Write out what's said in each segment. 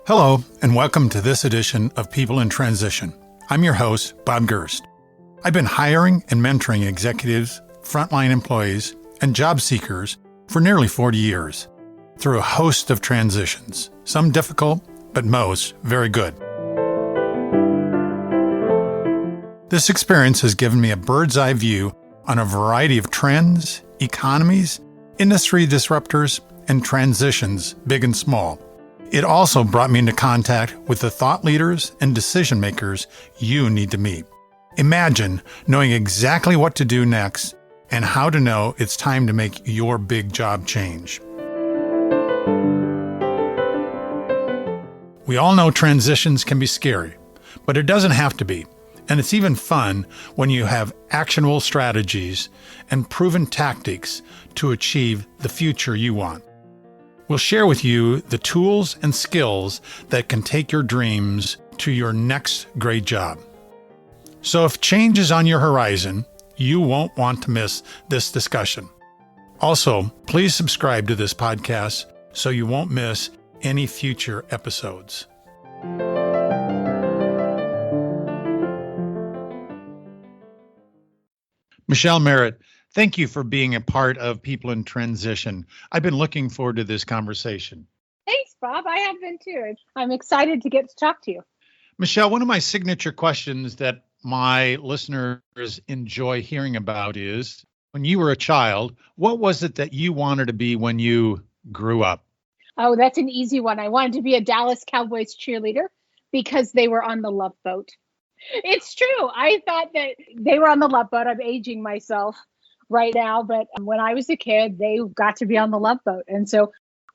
Hello, and welcome to this edition of People in Transition. I'm your host, Bob Gerst. I've been hiring and mentoring executives, frontline employees, and job seekers for nearly 40 years through a host of transitions, some difficult, but most very good. This experience has given me a bird's eye view on a variety of trends, economies, industry disruptors, and transitions, big and small. It also brought me into contact with the thought leaders and decision makers you need to meet. Imagine knowing exactly what to do next and how to know it's time to make your big job change. We all know transitions can be scary, but it doesn't have to be. And it's even fun when you have actionable strategies and proven tactics to achieve the future you want. We'll share with you the tools and skills that can take your dreams to your next great job. So if change is on your horizon, you won't want to miss this discussion. Also, please subscribe to this podcast so you won't miss any future episodes. Michelle Merritt, thank you for being a part of People in Transition. I've been looking forward to this conversation. Thanks, Bob. I have been too. I'm excited to get to talk to you. Michelle, one of my signature questions that my listeners enjoy hearing about is, when you were a child, what was it that you wanted to be when you grew up? Oh, that's an easy one. I wanted to be a Dallas Cowboys cheerleader because they were on the Love Boat. It's true. I thought that they were on the Love Boat. I'm aging myself right now, but when I was a kid, they got to be on the Love Boat. And so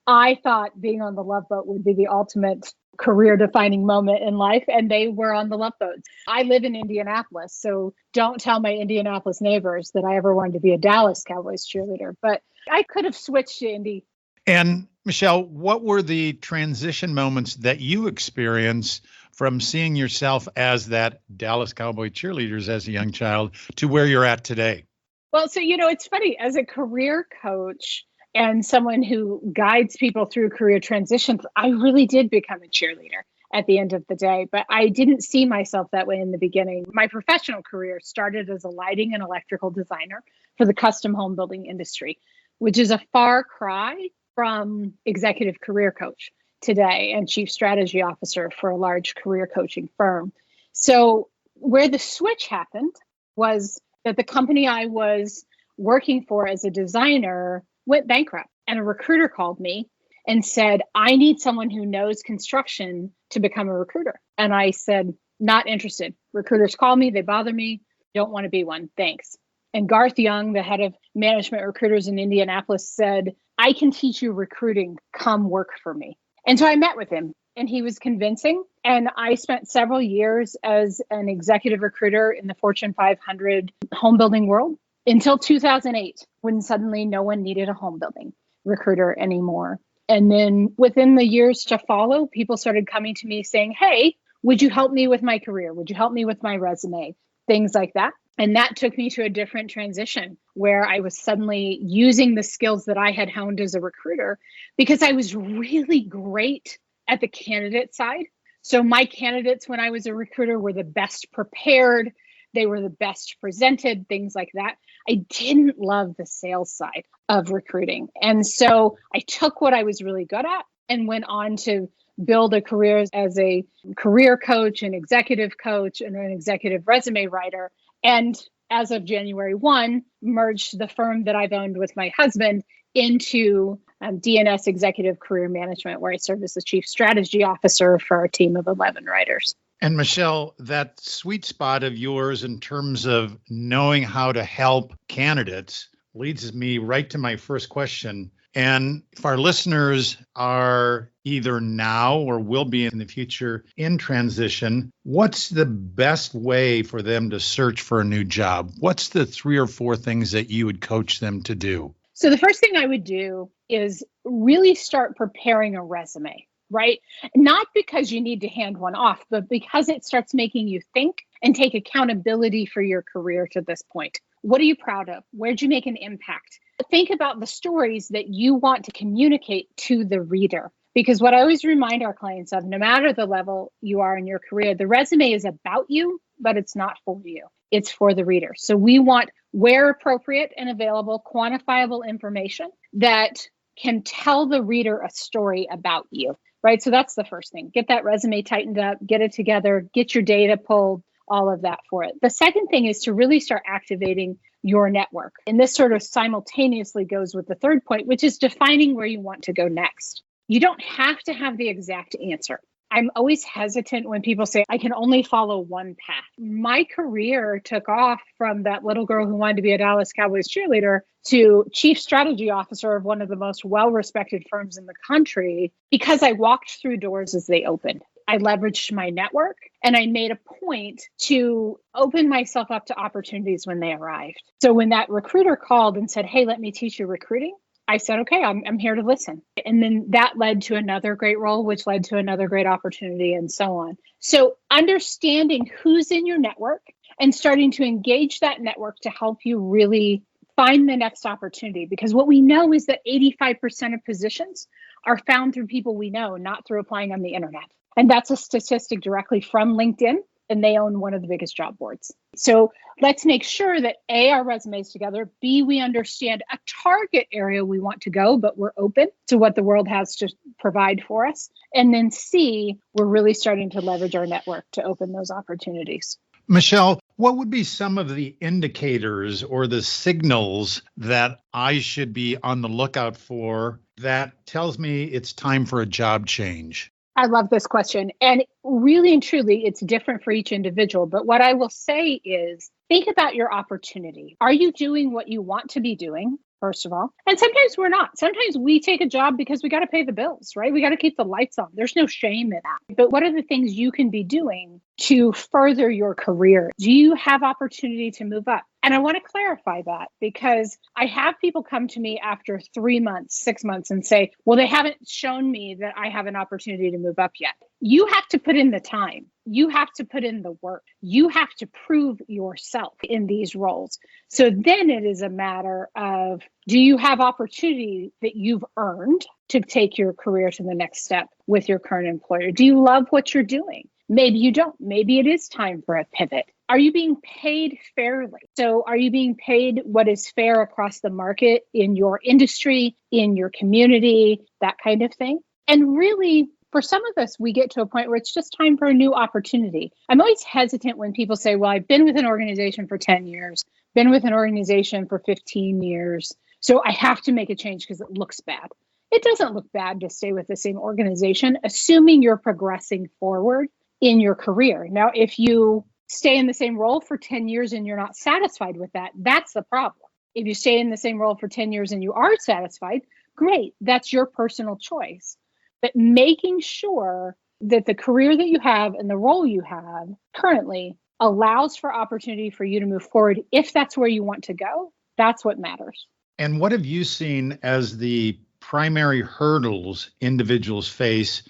I thought being on the Love Boat would be the ultimate career-defining moment in life, and they were on the Love Boat. I live in Indianapolis, so don't tell my Indianapolis neighbors that I ever wanted to be a Dallas Cowboys cheerleader, but I could have switched to Indy. And Michelle, what were the transition moments that you experienced from seeing yourself as that Dallas Cowboy cheerleaders as a young child to where you're at today? Well, so, it's funny, as a career coach and someone who guides people through career transitions, I really did become a cheerleader at the end of the day, but I didn't see myself that way in the beginning. My professional career started as a lighting and electrical designer for the custom home building industry, which is a far cry from executive career coach today and chief strategy officer for a large career coaching firm. So where the switch happened was that the company I was working for as a designer went bankrupt, and a recruiter called me and said, I need someone who knows construction to become a recruiter. And I said, not interested. Recruiters call me, they bother me, don't want to be one, thanks. And Garth Young, the head of management recruiters in Indianapolis, said, I can teach you recruiting, come work for me. And so I met with him, and he was convincing. And I spent several years as an executive recruiter in the Fortune 500 home building world until 2008, when suddenly no one needed a home building recruiter anymore. And then within the years to follow, people started coming to me saying, hey, would you help me with my career? Would you help me with my resume? Things like that. And that took me to a different transition where I was suddenly using the skills that I had honed as a recruiter because I was really great at the candidate side. So my candidates, when I was a recruiter, were the best prepared. They were the best presented, things like that. I didn't love the sales side of recruiting. And so I took what I was really good at and went on to build a career as a career coach, an executive coach, and an executive resume writer. And as of January 1, merged the firm that I've owned with my husband into DNS Executive Career Management, where I serve as the Chief Strategy Officer for a team of 11 writers. And Michelle, that sweet spot of yours in terms of knowing how to help candidates leads me right to my first question. And if our listeners are either now or will be in the future in transition, what's the best way for them to search for a new job? What's the 3 or 4 things that you would coach them to do? So the first thing I would do is really start preparing a resume, right? Not because you need to hand one off, but because it starts making you think and take accountability for your career to this point. What are you proud of? Where'd you make an impact? Think about the stories that you want to communicate to the reader, Because what I always remind our clients of, no matter the level you are in your career, the resume is about you, but it's not for you. It's for the reader. So we want, where appropriate and available, quantifiable information that can tell the reader a story about you, right? So that's the first thing. Get that resume tightened up, get it together, get your data pulled, all of that for it. The second thing is to really start activating your network. And this sort of simultaneously goes with the third point, which is defining where you want to go next. You don't have to have the exact answer. I'm always hesitant when people say, I can only follow one path. My career took off from that little girl who wanted to be a Dallas Cowboys cheerleader to chief strategy officer of one of the most well-respected firms in the country because I walked through doors as they opened. I leveraged my network and I made a point to open myself up to opportunities when they arrived. So when that recruiter called and said, hey, let me teach you recruiting, I said, okay, I'm here to listen. And then that led to another great role, which led to another great opportunity and so on. So understanding who's in your network and starting to engage that network to help you really find the next opportunity. Because what we know is that 85% of positions are found through people we know, not through applying on the internet. And that's a statistic directly from LinkedIn, and they own one of the biggest job boards. So let's make sure that A, our resumes together, B, we understand a target area we want to go, but we're open to what the world has to provide for us. And then C, we're really starting to leverage our network to open those opportunities. Michelle, what would be some of the indicators or the signals that I should be on the lookout for that tells me it's time for a job change? I love this question. And really and truly, it's different for each individual. But what I will say is think about your opportunity. Are you doing what you want to be doing, first of all? And sometimes we're not. Sometimes we take a job because we got to pay the bills, right? We got to keep the lights on. There's no shame in that. But what are the things you can be doing to further your career? Do you have opportunity to move up? And I want to clarify that because I have people come to me after 3 months, 6 months and say, well, they haven't shown me that I have an opportunity to move up yet. You have to put in the time. You have to put in the work. You have to prove yourself in these roles. So then it is a matter of, do you have opportunity that you've earned to take your career to the next step with your current employer? Do you love what you're doing? Maybe you don't. Maybe it is time for a pivot. Are you being paid fairly? So are you being paid what is fair across the market in your industry, in your community, that kind of thing? And really, for some of us, we get to a point where it's just time for a new opportunity. I'm always hesitant when people say, well, I've been with an organization for 10 years, been with an organization for 15 years, so I have to make a change because it looks bad. It doesn't look bad to stay with the same organization, assuming you're progressing forward in your career. Now, if you stay in the same role for 10 years and you're not satisfied with that, that's the problem. If you stay in the same role for 10 years and you are satisfied, great, that's your personal choice. But making sure that the career that you have and the role you have currently allows for opportunity for you to move forward, if that's where you want to go, that's what matters. And what have you seen as the primary hurdles individuals face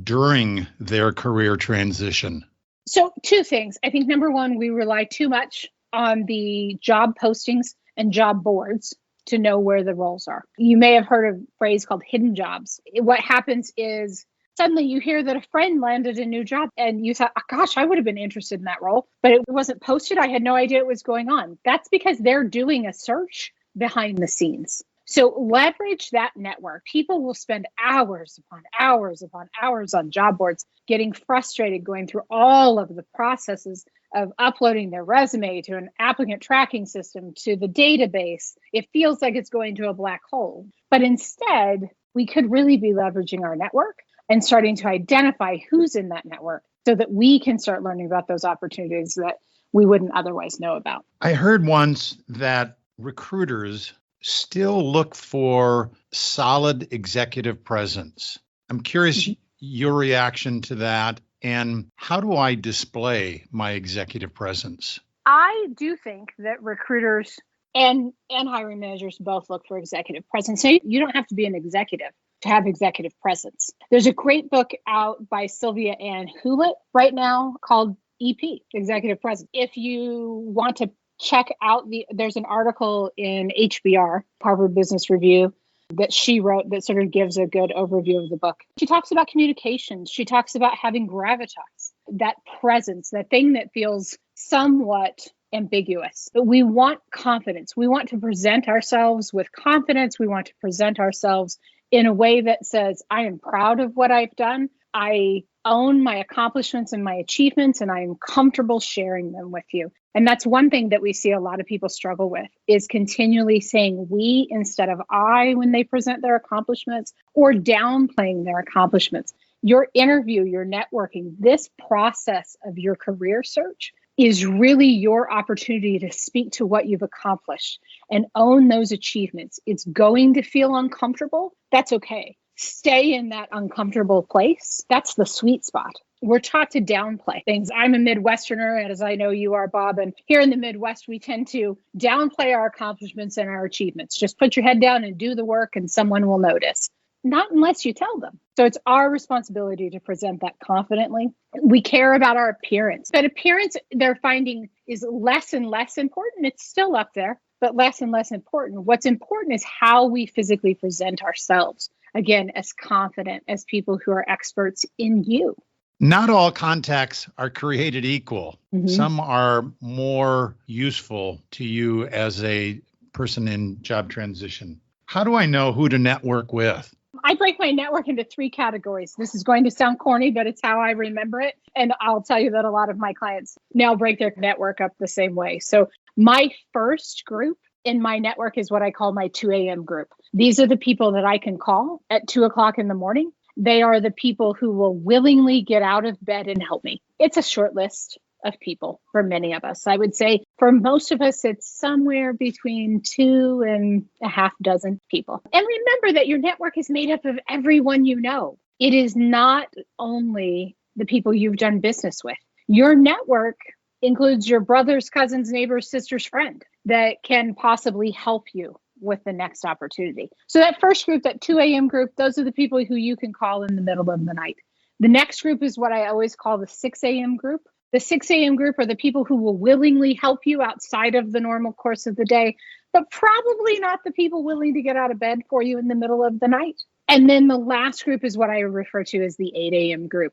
during their career transition? So 2 things. I think number one, we rely too much on the job postings and job boards to know where the roles are. You may have heard a phrase called hidden jobs. What happens is suddenly you hear that a friend landed a new job and you thought, oh, gosh, I would have been interested in that role, but it wasn't posted. I had no idea what was going on. That's because they're doing a search behind the scenes. So leverage that network. People will spend hours upon hours upon hours on job boards, getting frustrated, going through all of the processes of uploading their resume to an applicant tracking system, to the database. It feels like it's going to a black hole. But instead, we could really be leveraging our network and starting to identify who's in that network so that we can start learning about those opportunities that we wouldn't otherwise know about. I heard once that recruiters still look for solid executive presence. I'm curious your reaction to that, and how do I display my executive presence? I do think that recruiters and hiring managers both look for executive presence. So you don't have to be an executive to have executive presence. There's a great book out by Sylvia Ann Hewlett right now called EP, Executive Presence. If you want to check out there's an article in HBR, Harvard Business Review, that she wrote that sort of gives a good overview of the book. She talks about communications. She talks about having gravitas, that presence, that thing that feels somewhat ambiguous. But we want confidence. We want to present ourselves with confidence. We want to present ourselves in a way that says, I am proud of what I've done. I own my accomplishments and my achievements, and I am comfortable sharing them with you. And that's one thing that we see a lot of people struggle with, is continually saying we instead of I when they present their accomplishments, or downplaying their accomplishments. Your interview, your networking, this process of your career search is really your opportunity to speak to what you've accomplished and own those achievements. It's going to feel uncomfortable. That's okay. Stay in that uncomfortable place. That's the sweet spot. We're taught to downplay things. I'm a Midwesterner, as I know you are, Bob. And here in the Midwest, we tend to downplay our accomplishments and our achievements. Just put your head down and do the work and someone will notice. Not unless you tell them. So it's our responsibility to present that confidently. We care about our appearance. But appearance, they're finding, is less and less important. It's still up there, but less and less important. What's important is how we physically present ourselves. Again, as confident as people who are experts in you. Not all contacts are created equal. Mm-hmm. Some are more useful to you as a person in job transition. How do I know who to network with? I break my network into 3 categories. This is going to sound corny, but it's how I remember it. And I'll tell you that a lot of my clients now break their network up the same way. So my first group in my network is what I call my 2 a.m. group. These are the people that I can call at 2 o'clock in the morning. They are the people who will willingly get out of bed and help me. It's a short list of people for many of us. I would say for most of us, it's somewhere between 2 and a half dozen people. And remember that your network is made up of everyone you know. It is not only the people you've done business with. Your network includes your brother's, cousin's, neighbor's, sister's friend that can possibly help you with the next opportunity. So that first group, that 2 a.m. group, those are the people who you can call in the middle of the night. The next group is what I always call the 6 a.m. group. The 6 a.m. group are the people who will willingly help you outside of the normal course of the day, but probably not the people willing to get out of bed for you in the middle of the night. And then the last group is what I refer to as the 8 a.m. group.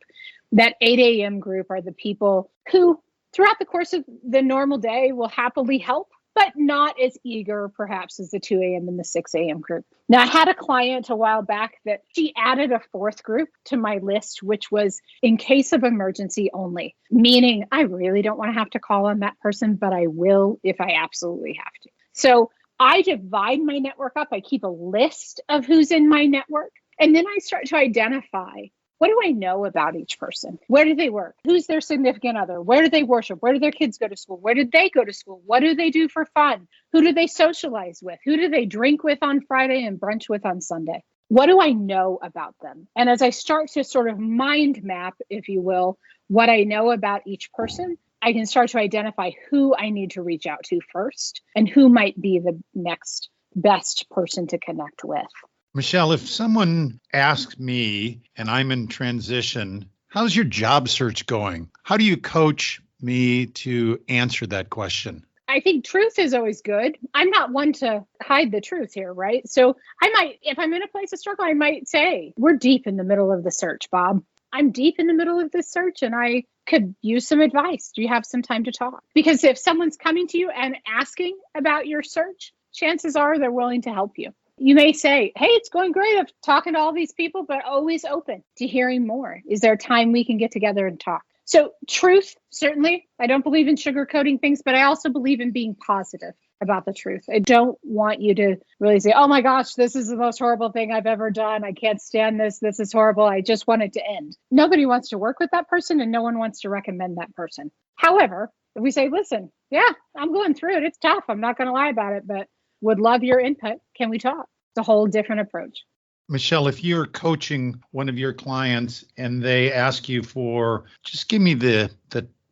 That 8 a.m. group are the people who throughout the course of the normal day will happily help, but not as eager perhaps as the 2 a.m. and the 6 a.m. group. Now, I had a client a while back that she added a 4th group to my list, which was in case of emergency only, meaning I really don't want to have to call on that person, but I will if I absolutely have to. So I divide my network up. I keep a list of who's in my network, and then I start to identify, what do I know about each person? Where do they work? Who's their significant other? Where do they worship? Where do their kids go to school? Where did they go to school? What do they do for fun? Who do they socialize with? Who do they drink with on Friday and brunch with on Sunday? What do I know about them? And as I start to sort of mind map, if you will, what I know about each person, I can start to identify who I need to reach out to first and who might be the next best person to connect with. Michelle, if someone asks me and I'm in transition, how's your job search going? How do you coach me to answer that question? I think truth is always good. I'm not one to hide the truth here, right? So I might, if I'm in a place of struggle, I might say, we're deep in the middle of the search, Bob. I'm deep in the middle of this search and I could use some advice. Do you have some time to talk? Because if someone's coming to you and asking about your search, chances are they're willing to help you. You may say, hey, it's going great. I'm talking to all these people, but always open to hearing more. Is there time we can get together and talk? So truth, certainly. I don't believe in sugarcoating things, but I also believe in being positive about the truth. I don't want you to really say, oh my gosh, this is the most horrible thing I've ever done. I can't stand this. This is horrible. I just want it to end. Nobody wants to work with that person and no one wants to recommend that person. However, if we say, listen, yeah, I'm going through it. It's tough. I'm not going to lie about it, but would love your input. Can we talk? It's a whole different approach. Michelle, if you're coaching one of your clients and they ask you for, just give me the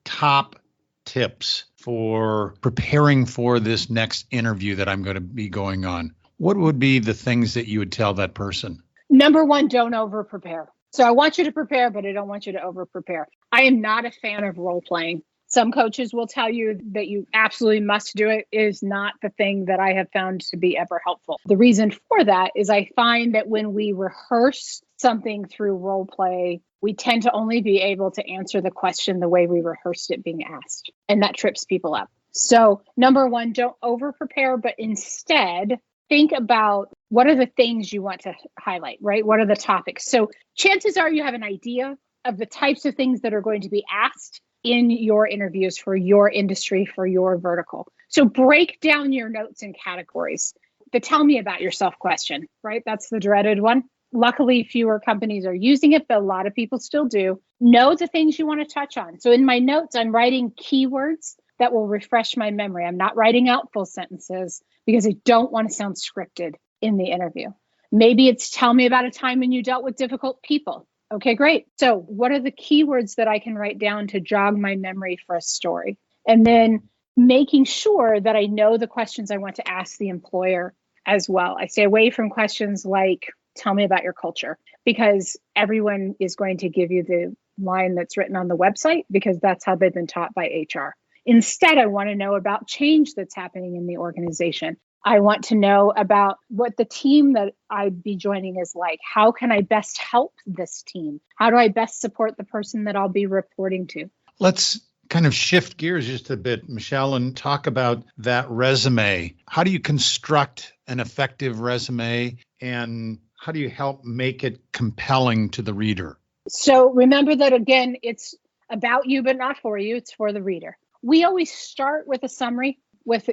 top tips for preparing for this next interview that I'm going to be going on, what would be the things that you would tell that person? Number one, don't over prepare. So I want you to prepare, but I don't want you to over prepare. I am not a fan of role playing. Some coaches will tell you that you absolutely must do it. It is not the thing that I have found to be ever helpful. The reason for that is I find that when we rehearse something through role play, we tend to only be able to answer the question the way we rehearsed it being asked. And that trips people up. So number one, don't over prepare, but instead think about what are the things you want to highlight, right? What are the topics? So chances are you have an idea of the types of things that are going to be asked in your interviews for your industry, for your vertical. So break down your notes in categories. The tell me about yourself question, right? That's the dreaded one. Luckily, fewer companies are using it, but a lot of people still do. Know the things you want to touch on. So in my notes, I'm writing keywords that will refresh my memory. I'm not writing out full sentences because I don't want to sound scripted in the interview. Maybe it's tell me about a time when you dealt with difficult people. Okay, great. So what are the keywords that I can write down to jog my memory for a story? And then making sure that I know the questions I want to ask the employer as well. I stay away from questions like, tell me about your culture, because everyone is going to give you the line that's written on the website because that's how they've been taught by HR. Instead, I want to know about change that's happening in the organization. I want to know about what the team that I'd be joining is like. How can I best help this team? How do I best support the person that I'll be reporting to? Let's kind of shift gears just a bit, Michelle, and talk about that resume. How do you construct an effective resume, and how do you help make it compelling to the reader? So remember that, again, it's about you, but not for you. It's for the reader. We always start with a summary with,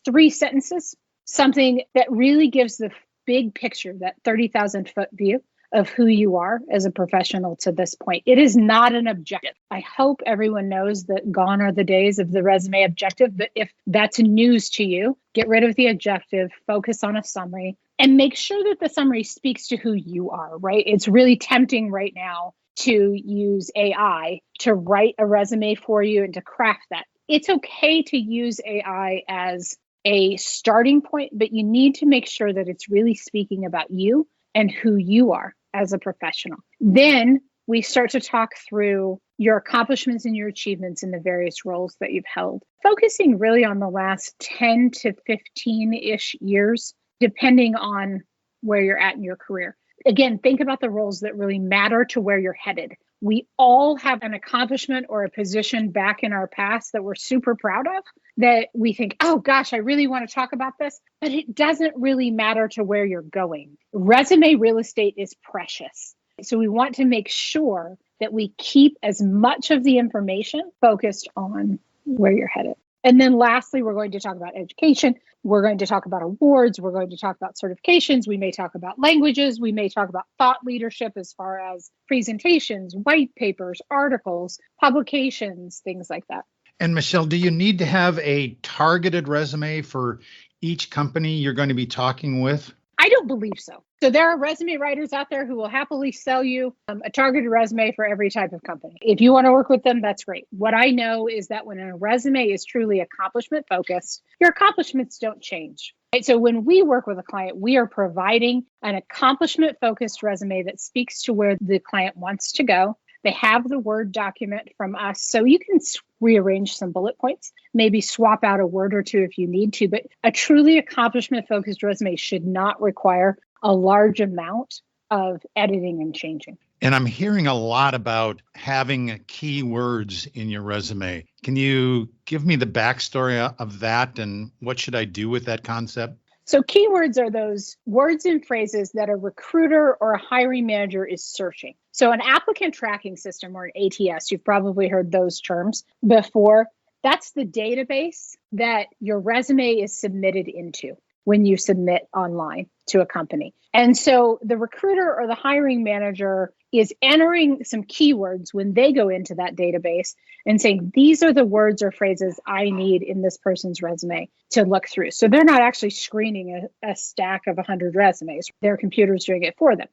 3 sentences, something that really gives the big picture, that 30,000 foot view of who you are as a professional to this point. It is not an objective. I hope everyone knows that gone are the days of the resume objective, but if that's news to you, get rid of the objective, focus on a summary, and make sure that the summary speaks to who you are, right? It's really tempting right now to use AI to write a resume for you and to craft that. It's okay to use AI as a starting point, but you need to make sure that it's really speaking about you and who you are as a professional. Then we start to talk through your accomplishments and your achievements in the various roles that you've held, focusing really on the last 10 to 15-ish years, depending on where you're at in your career. Again, think about the roles that really matter to where you're headed. We all have an accomplishment or a position back in our past that we're super proud of, that we think, oh gosh, I really want to talk about this, but it doesn't really matter to where you're going. Resume real estate is precious. So we want to make sure that we keep as much of the information focused on where you're headed. And then lastly, we're going to talk about education. We're going to talk about awards. We're going to talk about certifications. We may talk about languages. We may talk about thought leadership as far as presentations, white papers, articles, publications, things like that. And Michelle, do you need to have a targeted resume for each company you're going to be talking with? I don't believe so. So there are resume writers out there who will happily sell you a targeted resume for every type of company. If you want to work with them, that's great. What I know is that when a resume is truly accomplishment focused, your accomplishments don't change. Right? So when we work with a client, we are providing an accomplishment focused resume that speaks to where the client wants to go. They have the Word document from us, so you can rearrange some bullet points, maybe swap out a word or two if you need to, but a truly accomplishment-focused resume should not require a large amount of editing and changing. And I'm hearing a lot about having keywords in your resume. Can you give me the backstory of that, and what should I do with that concept? So keywords are those words and phrases that a recruiter or a hiring manager is searching. So an applicant tracking system, or an ATS, you've probably heard those terms before. That's the database that your resume is submitted into when you submit online to a company. And so the recruiter or the hiring manager is entering some keywords when they go into that database and saying, these are the words or phrases I need in this person's resume to look through. So they're not actually screening a stack of 100 resumes. Their computer's doing it for them.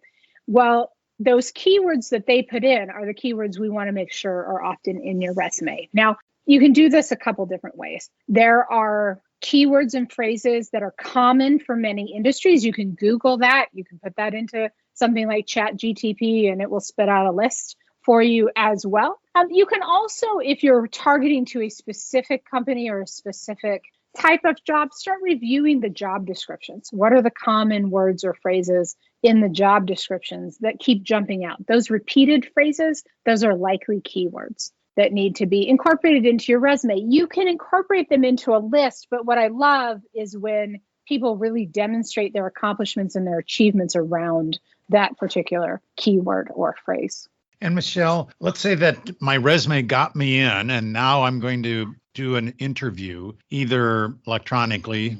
Well, those keywords that they put in are the keywords we want to make sure are often in your resume. Now, you can do this a couple different ways. There are keywords and phrases that are common for many industries. You can Google that. You can put that into something like ChatGTP and it will spit out a list for you as well. You can also, if you're targeting to a specific company or a specific type of job, start reviewing the job descriptions. What are the common words or phrases in the job descriptions that keep jumping out? Those repeated phrases, those are likely keywords that need to be incorporated into your resume. You can incorporate them into a list, but what I love is when people really demonstrate their accomplishments and their achievements around that particular keyword or phrase. And Michelle, let's say that my resume got me in, and now I'm going to do an interview, either electronically,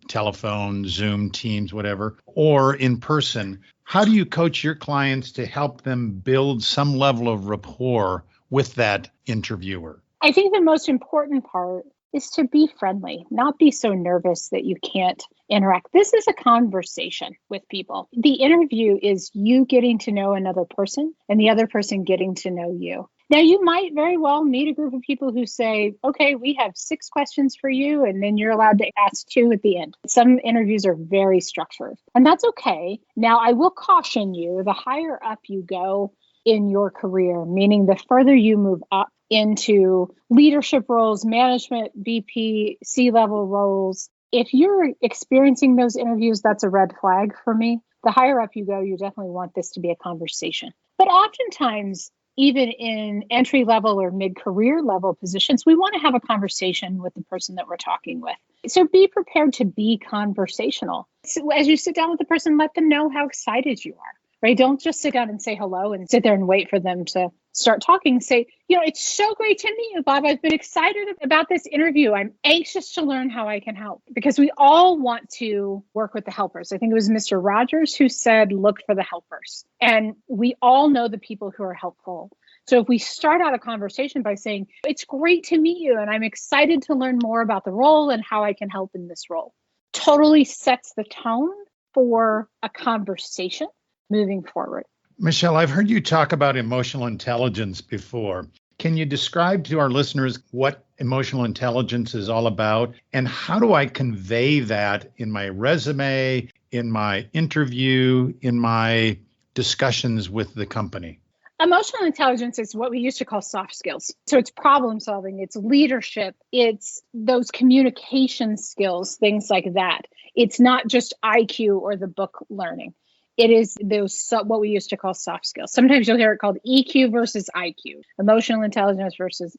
telephone, Zoom, Teams, whatever, or in person. How do you coach your clients to help them build some level of rapport with that interviewer? I think the most important part is to be friendly, not be so nervous that you can't interact. This is a conversation with people. The interview is you getting to know another person and the other person getting to know you. Now, you might very well meet a group of people who say, okay, we have 6 questions for you, and then you're allowed to ask 2 at the end. Some interviews are very structured, and that's okay. Now, I will caution you, the higher up you go in your career, meaning the further you move up into leadership roles, management, VP, C-level roles, if you're experiencing those interviews, that's a red flag for me. The higher up you go, you definitely want this to be a conversation. But oftentimes, even in entry level or mid-career level positions, we want to have a conversation with the person that we're talking with. So be prepared to be conversational. So as you sit down with the person, let them know how excited you are. Right? Don't just sit down and say hello and sit there and wait for them to start talking. Say, it's so great to meet you, Bob. I've been excited about this interview. I'm anxious to learn how I can help, because we all want to work with the helpers. I think it was Mr. Rogers who said, look for the helpers. And we all know the people who are helpful. So if we start out a conversation by saying, it's great to meet you, and I'm excited to learn more about the role and how I can help in this role, totally sets the tone for a conversation moving forward. Michelle, I've heard you talk about emotional intelligence before. Can you describe to our listeners what emotional intelligence is all about, and how do I convey that in my resume, in my interview, in my discussions with the company? Emotional intelligence is what we used to call soft skills. So it's problem solving, it's leadership, it's those communication skills, things like that. It's not just IQ or the book learning. It is those what we used to call soft skills. Sometimes you'll hear it called EQ versus IQ, emotional intelligence versus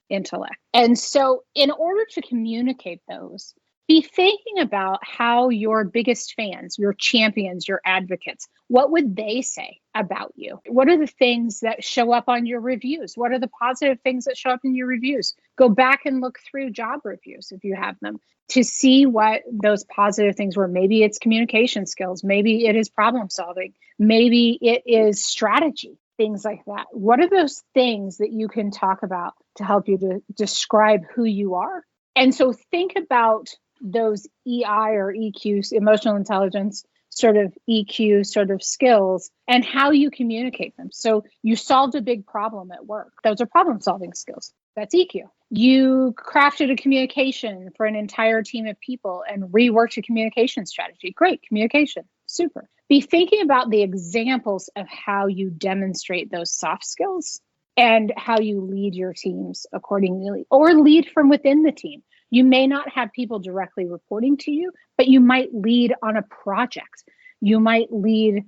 intellect. And so in order to communicate those, be thinking about how your biggest fans, your champions, your advocates, what would they say about you? What are the things that show up on your reviews? What are the positive things that show up in your reviews? Go back and look through job reviews if you have them to see what those positive things were. Maybe it's communication skills. Maybe it is problem solving. Maybe it is strategy, things like that. What are those things that you can talk about to help you to describe who you are? And so think about those EI or EQ, emotional intelligence, sort of EQ sort of skills, and how you communicate them. So you solved a big problem at work. Those are problem solving skills. That's EQ. You crafted a communication for an entire team of people and reworked a communication strategy. Great, communication, super. Be thinking about the examples of how you demonstrate those soft skills and how you lead your teams accordingly, or lead from within the team. You may not have people directly reporting to you, but you might lead on a project. You might lead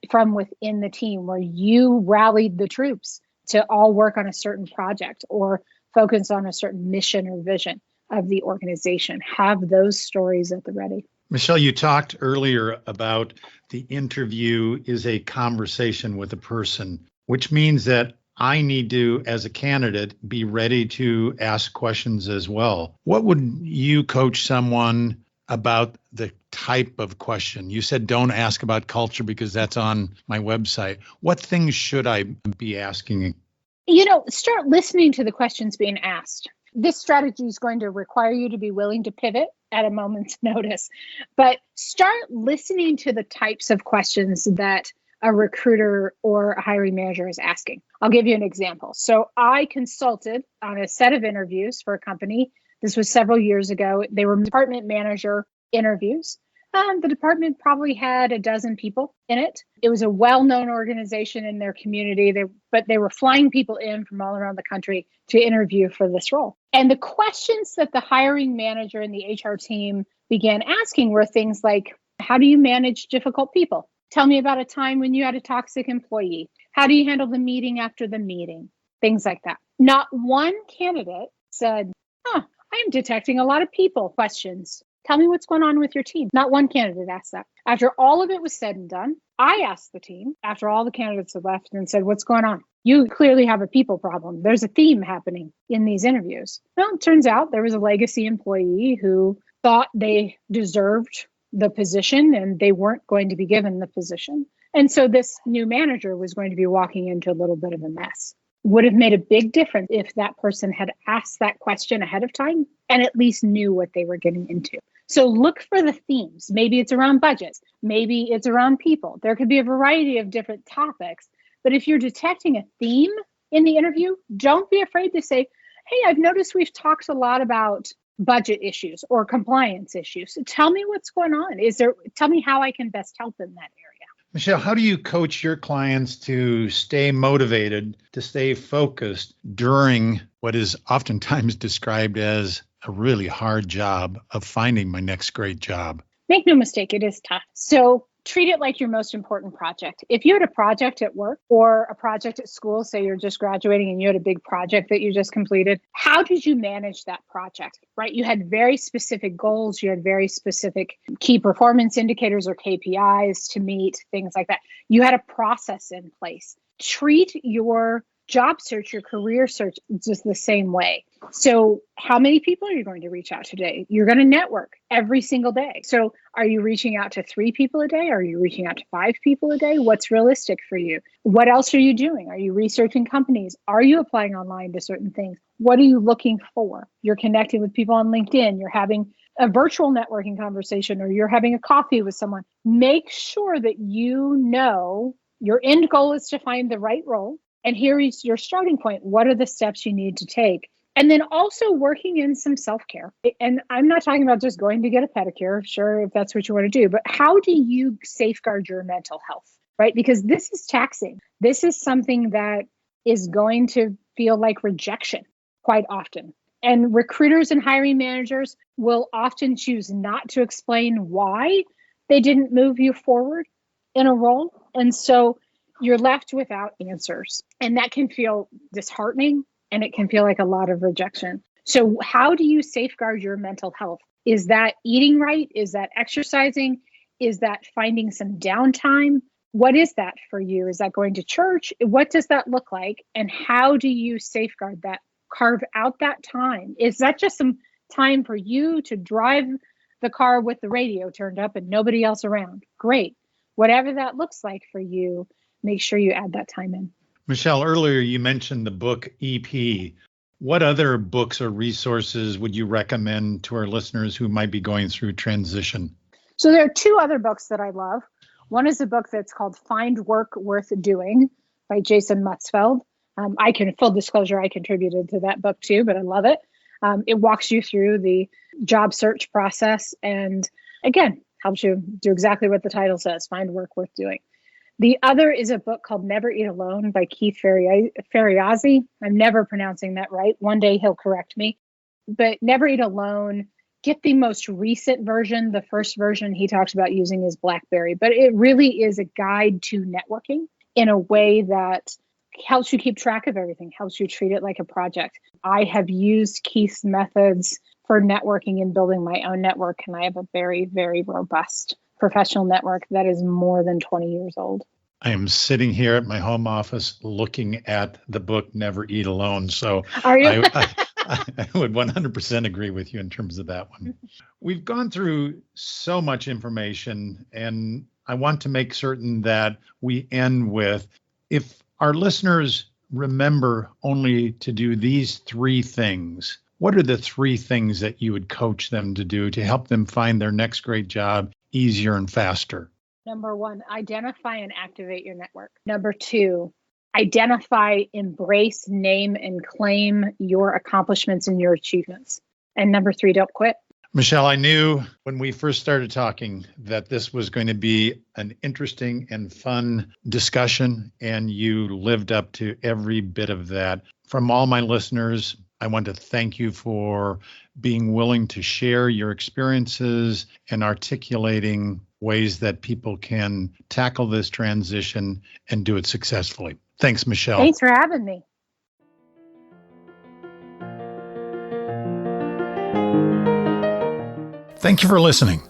from within the team where you rallied the troops to all work on a certain project or focus on a certain mission or vision of the organization. Have those stories at the ready. Michelle, you talked earlier about the interview is a conversation with a person, which means that I need to, as a candidate, be ready to ask questions as well. What would you coach someone about the type of question? You said don't ask about culture because that's on my website. What things should I be asking? Start listening to the questions being asked. This strategy is going to require you to be willing to pivot at a moment's notice, but start listening to the types of questions that a recruiter or a hiring manager is asking. I'll give you an example. So I consulted on a set of interviews for a company. This was several years ago. They were department manager interviews. The department probably had a dozen people in it. It was a well-known organization in their community, but they were flying people in from all around the country to interview for this role. And the questions that the hiring manager and the HR team began asking were things like, how do you manage difficult people? Tell me about a time when you had a toxic employee. How do you handle the meeting after the meeting? Things like that. Not one candidate said, I am detecting a lot of people questions. Tell me what's going on with your team. Not one candidate asked that. After all of it was said and done, I asked the team, after all the candidates had left, and said, what's going on? You clearly have a people problem. There's a theme happening in these interviews. Well, it turns out there was a legacy employee who thought they deserved the position and they weren't going to be given the position. And so this new manager was going to be walking into a little bit of a mess. Would have made a big difference if that person had asked that question ahead of time and at least knew what they were getting into. So look for the themes. Maybe it's around budgets. Maybe it's around people. There could be a variety of different topics. But if you're detecting a theme in the interview, don't be afraid to say, hey, I've noticed we've talked a lot about budget issues or compliance issues. So tell me what's going on. Tell me how I can best help in that area. Michelle, how do you coach your clients to stay motivated, to stay focused during what is oftentimes described as a really hard job of finding my next great job? Make no mistake, it is tough. So treat it like your most important project. If you had a project at work or a project at school, say you're just graduating and you had a big project that you just completed, how did you manage that project, right? You had very specific goals. You had very specific key performance indicators or KPIs to meet, things like that. You had a process in place. Treat your job search, your career search, just the same way. So how many people are you going to reach out today? You're going to network every single day. So are you reaching out to 3 people a day? Are you reaching out to 5 people a day? What's realistic for you? What else are you doing? Are you researching companies? Are you applying online to certain things? What are you looking for? You're connecting with people on LinkedIn. You're having a virtual networking conversation, or you're having a coffee with someone. Make sure that you know your end goal is to find the right role. And here is your starting point. What are the steps you need to take? And then also working in some self-care. And I'm not talking about just going to get a pedicure, sure, if that's what you want to do, but how do you safeguard your mental health, right? Because this is taxing. This is something that is going to feel like rejection quite often. And recruiters and hiring managers will often choose not to explain why they didn't move you forward in a role. And so you're left without answers. And that can feel disheartening and it can feel like a lot of rejection. So how do you safeguard your mental health? Is that eating right? Is that exercising? Is that finding some downtime? What is that for you? Is that going to church? What does that look like? And how do you safeguard that? Carve out that time. Is that just some time for you to drive the car with the radio turned up and nobody else around? Great. Whatever that looks like for you, make sure you add that time in. Michelle, earlier you mentioned the book EP. What other books or resources would you recommend to our listeners who might be going through transition? So there are 2 other books that I love. One is a book that's called Find Work Worth Doing by Jason Mutzfeld. Full disclosure, I contributed to that book too, but I love it. It walks you through the job search process and, again, helps you do exactly what the title says, find work worth doing. The other is a book called Never Eat Alone by Keith Ferriazzi. I'm never pronouncing that right. One day he'll correct me. But Never Eat Alone, get the most recent version. The first version he talks about using is BlackBerry. But it really is a guide to networking in a way that helps you keep track of everything, helps you treat it like a project. I have used Keith's methods for networking and building my own network, and I have a very, very robust professional network that is more than 20 years old. I am sitting here at my home office looking at the book Never Eat Alone. So Are you? I would 100% agree with you in terms of that one. We've gone through so much information, and I want to make certain that we end with, if our listeners remember only to do these 3 things, what are the 3 things that you would coach them to do to help them find their next great job easier and faster? Number 1, identify and activate your network. Number 2, identify, embrace, name, and claim your accomplishments and your achievements. And number 3, don't quit. Michelle, I knew when we first started talking that this was going to be an interesting and fun discussion, and you lived up to every bit of that. From all my listeners, I want to thank you for being willing to share your experiences and articulating ways that people can tackle this transition and do it successfully. Thanks, Michelle. Thanks for having me. Thank you for listening.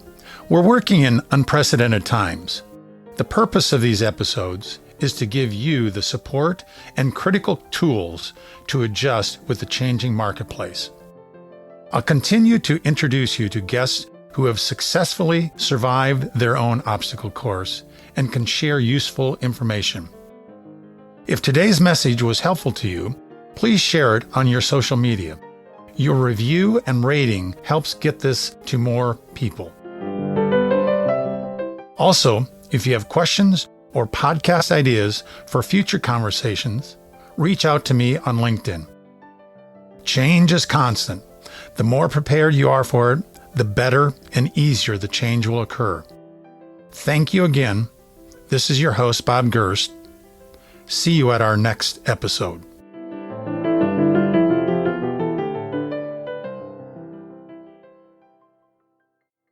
We're working in unprecedented times. The purpose of these episodes is to give you the support and critical tools to adjust with the changing marketplace. I'll continue to introduce you to guests who have successfully survived their own obstacle course and can share useful information. If today's message was helpful to you, please share it on your social media. Your review and rating helps get this to more people. Also, if you have questions or podcast ideas for future conversations, reach out to me on LinkedIn. Change is constant. The more prepared you are for it, the better and easier the change will occur. Thank you again. This is your host, Bob Gerst. See you at our next episode.